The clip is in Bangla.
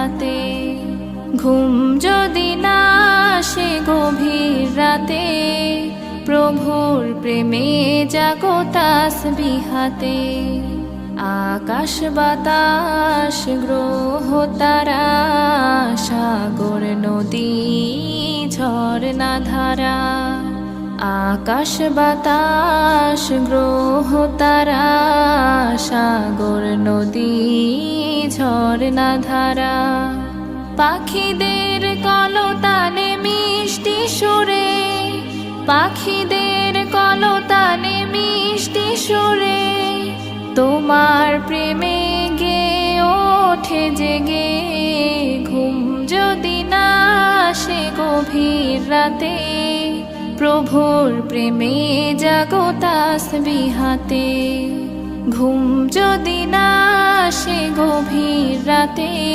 বিহাতে। ঘুম যদি না আসে গভীর রাতে, প্রভুর প্রেমে জাগো তাসবিহাতে। আকাশ বাতাস গ্রহ তারা, সাগর নদী ঝরনা ধারা। আকাশ বাতাস গ্রহ তারা, সাগর নদী ঝরনা ধারা। পাখিদের কলতানে মিষ্টি সুরে, পাখিদের কলতানে মিষ্টি সুরে, তোমার প্রেমে গে ওঠে জেগে। ঘুম যদি না আসে গভীর রাতে, প্রভুর প্রেমে জাগো তাসবিহাতে। ঘুম যদি না আসে গভীর রাতে।